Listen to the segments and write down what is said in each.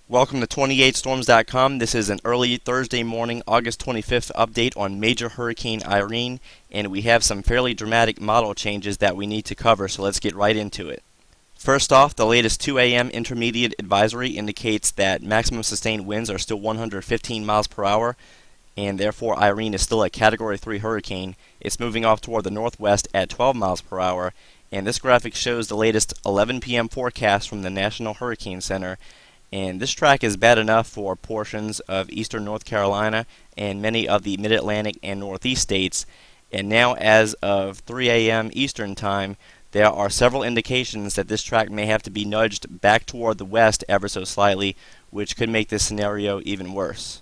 Welcome to 28storms.com. This is an early Thursday morning, August 25th update on Major Hurricane Irene, and we have some fairly dramatic model changes that we need to cover, so let's get right into it. First off, the latest 2 a.m. intermediate advisory indicates that maximum sustained winds are still 115 miles per hour, and therefore Irene is still a Category 3 hurricane. It's moving off toward the northwest at 12 miles per hour, and this graphic shows the latest 11 p.m. forecast from the National Hurricane Center. And this track is bad enough for portions of eastern North Carolina and many of the mid-Atlantic and northeast states. And now, as of 3 a.m. Eastern Time, there are several indications that this track may have to be nudged back toward the west ever so slightly, which could make this scenario even worse.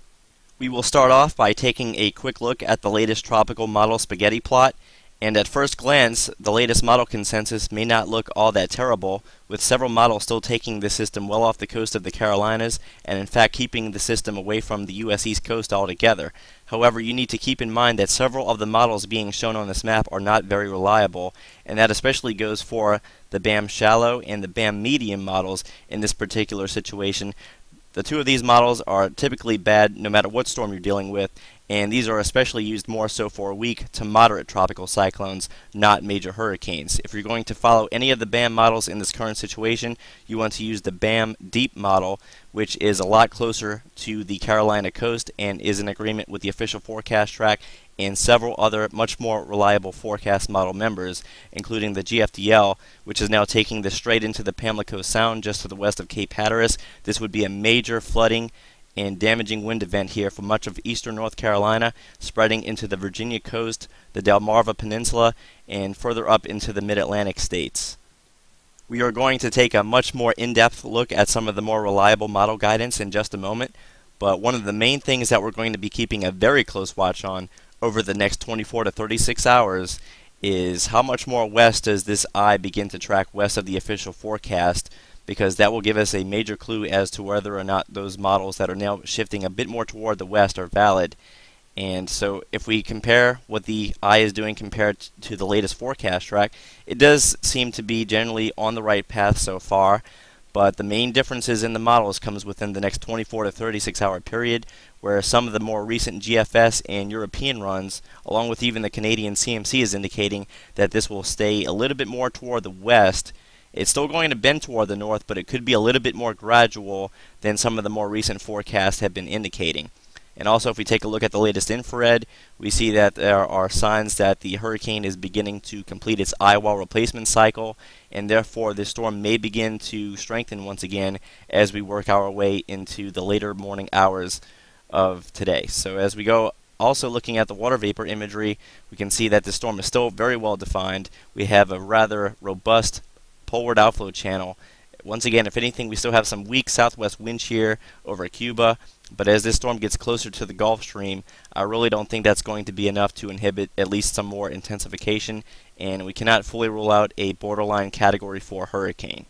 We will start off by taking a quick look at the latest tropical model spaghetti plot. And at first glance, the latest model consensus may not look all that terrible, with several models still taking the system well off the coast of the Carolinas, and in fact keeping the system away from the U.S. East Coast altogether. However, you need to keep in mind that several of the models being shown on this map are not very reliable, and that especially goes for the BAM Shallow and the BAM Medium models in this particular situation. The two of these models are typically bad no matter what storm you're dealing with, and these are especially used more so for weak to moderate tropical cyclones, not major hurricanes. If you're going to follow any of the BAM models in this current situation, you want to use the BAM Deep model, which is a lot closer to the Carolina coast and is in agreement with the official forecast track and several other much more reliable forecast model members, including the GFDL, which is now taking this straight into the Pamlico Sound just to the west of Cape Hatteras. This would be a major flooding and damaging wind event here for much of eastern North Carolina, spreading into the Virginia coast, the Delmarva Peninsula, and further up into the mid-Atlantic states. We are going to take a much more in-depth look at some of the more reliable model guidance in just a moment, but one of the main things that we're going to be keeping a very close watch on over the next 24 to 36 hours is how much more west does this eye begin to track west of the official forecast, because that will give us a major clue as to whether or not those models that are now shifting a bit more toward the west are valid. And so if we compare what the eye is doing compared to the latest forecast track, it does seem to be generally on the right path so far, but the main differences in the models comes within the next 24 to 36 hour period, where some of the more recent GFS and European runs, along with even the Canadian CMC, is indicating that this will stay a little bit more toward the west. It's still going to bend toward the north, but it could be a little bit more gradual than some of the more recent forecasts have been indicating. And also, if we take a look at the latest infrared, we see that there are signs that the hurricane is beginning to complete its eye wall replacement cycle, and therefore the storm may begin to strengthen once again as we work our way into the later morning hours of today. So as we go, also looking at the water vapor imagery, we can see that the storm is still very well defined. We have a rather robust poleward outflow channel. Once again, if anything, we still have some weak southwest wind shear over Cuba, but as this storm gets closer to the Gulf Stream, I really don't think that's going to be enough to inhibit at least some more intensification, and we cannot fully rule out a borderline Category 4 hurricane.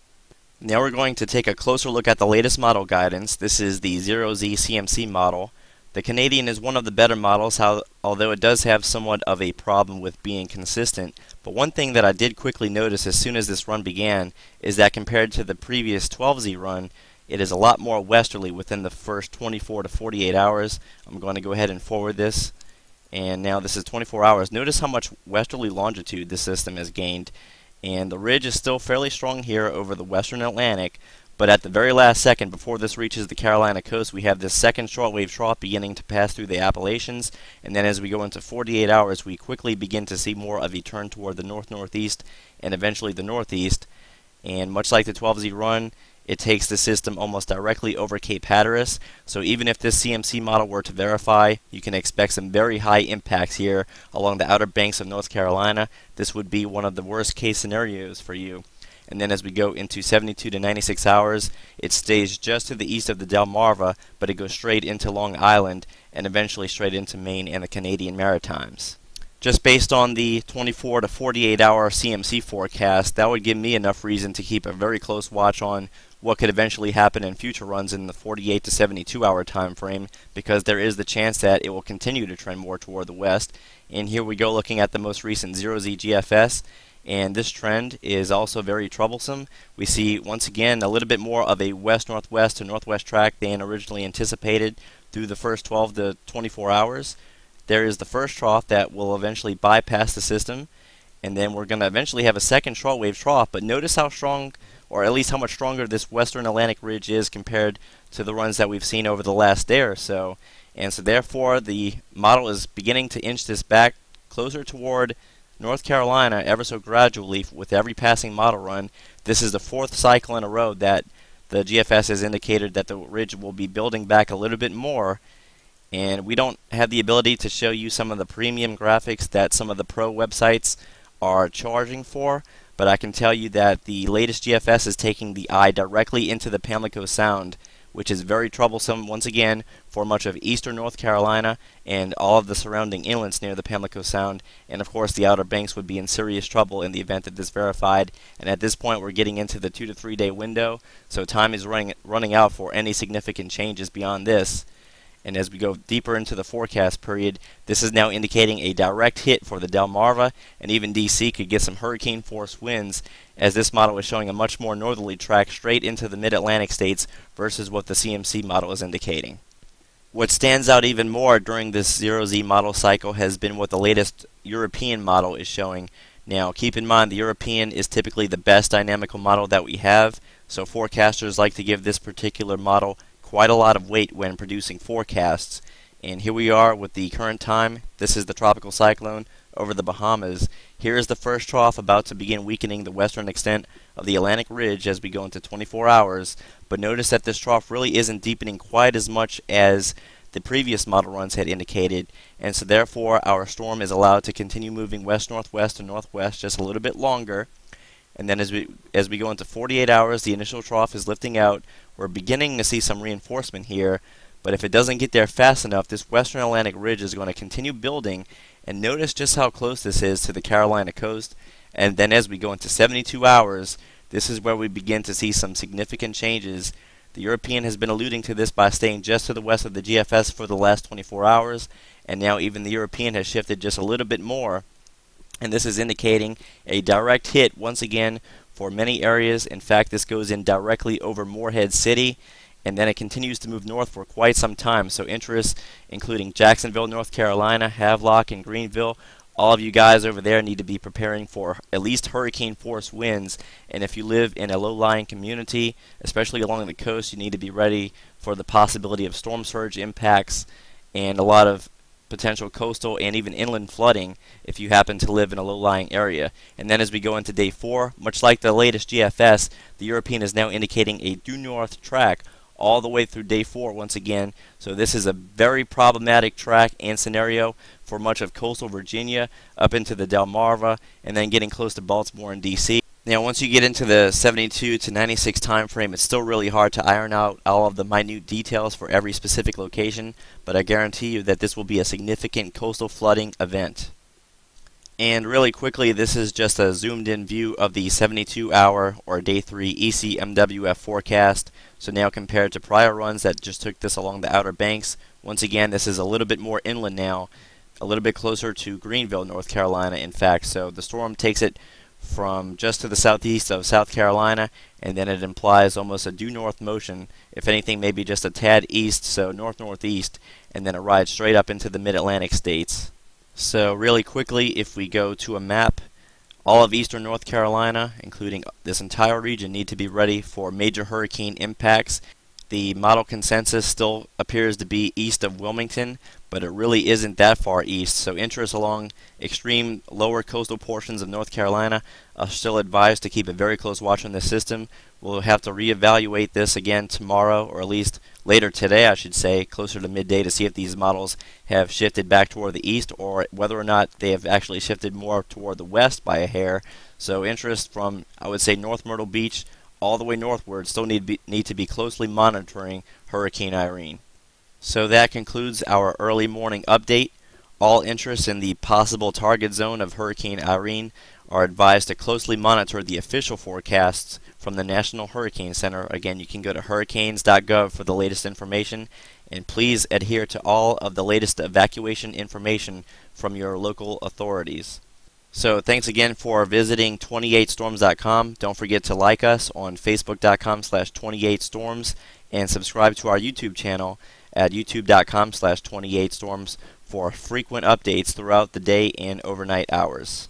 Now we're going to take a closer look at the latest model guidance. This is the 0Z CMC model. The Canadian is one of the better models, although it does have somewhat of a problem with being consistent. But one thing that I did quickly notice as soon as this run began is that compared to the previous 12Z run, it is a lot more westerly within the first 24 to 48 hours. I'm going to go ahead and forward this. And now this is 24 hours. Notice how much westerly longitude the system has gained. And the ridge is still fairly strong here over the western Atlantic. But at the very last second, before this reaches the Carolina coast, we have this second shortwave trough beginning to pass through the Appalachians, and then as we go into 48 hours, we quickly begin to see more of a turn toward the north-northeast and eventually the northeast. And much like the 12Z run, it takes the system almost directly over Cape Hatteras, so even if this CMC model were to verify, you can expect some very high impacts here along the outer banks of North Carolina. This would be one of the worst case scenarios for you. And then as we go into 72 to 96 hours, it stays just to the east of the Delmarva, but it goes straight into Long Island and eventually straight into Maine and the Canadian Maritimes. Just based on the 24 to 48 hour CMC forecast, that would give me enough reason to keep a very close watch on what could eventually happen in future runs in the 48 to 72 hour time frame, because there is the chance that it will continue to trend more toward the west. And here we go looking at the most recent 0Z GFS. and this trend is also very troublesome. We see once again a little bit more of a west-northwest to northwest track than originally anticipated through the first 12 to 24 hours. There is the first trough that will eventually bypass the system, and then we're going to eventually have a second shortwave trough, but notice how strong, or at least how much stronger, this western Atlantic ridge is compared to the runs that we've seen over the last day or so. And so therefore the model is beginning to inch this back closer toward North Carolina ever so gradually with every passing model run. This is the fourth cycle in a row that the GFS has indicated that the ridge will be building back a little bit more. And we don't have the ability to show you some of the premium graphics that some of the pro websites are charging for, but I can tell you that the latest GFS is taking the eye directly into the Pamlico Sound, which is very troublesome once again for much of eastern North Carolina and all of the surrounding inlets near the Pamlico Sound, and of course the Outer Banks would be in serious trouble in the event that this verified. And at this point we're getting into the 2 to 3 day window, so time is running out for any significant changes beyond this. And as we go deeper into the forecast period, this is now indicating a direct hit for the Delmarva, and even DC could get some hurricane force winds, as this model is showing a much more northerly track straight into the mid-Atlantic states versus what the CMC model is indicating. What stands out even more during this 0Z model cycle has been what the latest European model is showing. Now keep in mind the European is typically the best dynamical model that we have, so forecasters like to give this particular model quite a lot of weight when producing forecasts. And here we are with the current time. This is the tropical cyclone over the Bahamas. Here is the first trough about to begin weakening the western extent of the Atlantic Ridge as we go into 24 hours. But notice that this trough really isn't deepening quite as much as the previous model runs had indicated, and so therefore our storm is allowed to continue moving west-northwest and northwest just a little bit longer. And then as we go into 48 hours, the initial trough is lifting out. We're beginning to see some reinforcement here, but if it doesn't get there fast enough, this western Atlantic ridge is going to continue building. And notice just how close this is to the Carolina coast. And then as we go into 72 hours, this is where we begin to see some significant changes. The European has been alluding to this by staying just to the west of the GFS for the last 24 hours, and now even the European has shifted just a little bit more. And this is indicating a direct hit once again for many areas. In fact, this goes in directly over Morehead City, and then it continues to move north for quite some time. So interests including Jacksonville, North Carolina, Havelock, and Greenville, all of you guys over there need to be preparing for at least hurricane force winds. And if you live in a low-lying community, especially along the coast, you need to be ready for the possibility of storm surge impacts and a lot of potential coastal and even inland flooding if you happen to live in a low-lying area. And then as we go into day 4, much like the latest GFS, the European is now indicating a due north track all the way through day 4 once again. So this is a very problematic track and scenario for much of coastal Virginia up into the Delmarva and then getting close to Baltimore and DC. Now once you get into the 72 to 96 time frame, it's still really hard to iron out all of the minute details for every specific location, but I guarantee you that this will be a significant coastal flooding event. And really quickly, this is just a zoomed in view of the 72-hour or day 3 ECMWF forecast. So now compared to prior runs that just took this along the Outer Banks, once again this is a little bit more inland now, a little bit closer to Greenville, North Carolina in fact. So the storm takes it from just to the southeast of South Carolina, and then it implies almost a due north motion, if anything maybe just a tad east, so north-northeast, and then it rides straight up into the mid-Atlantic states. So really quickly, if we go to a map, all of eastern North Carolina, including this entire region, need to be ready for major hurricane impacts. The model consensus still appears to be east of Wilmington, but it really isn't that far east, so interests along extreme lower coastal portions of North Carolina are still advised to keep a very close watch on this system. We'll have to reevaluate this again tomorrow, or at least later today I should say, closer to midday, to see if these models have shifted back toward the east or whether or not they have actually shifted more toward the west by a hair. So interest from, I would say, North Myrtle Beach all the way northward still need to be closely monitoring Hurricane Irene. So that concludes our early morning update. All interests in the possible target zone of Hurricane Irene are advised to closely monitor the official forecasts from the National Hurricane Center. Again, you can go to hurricanes.gov for the latest information, and please adhere to all of the latest evacuation information from your local authorities. So thanks again for visiting 28storms.com. Don't forget to like us on facebook.com/28storms and subscribe to our YouTube channel at youtube.com/28storms for frequent updates throughout the day and overnight hours.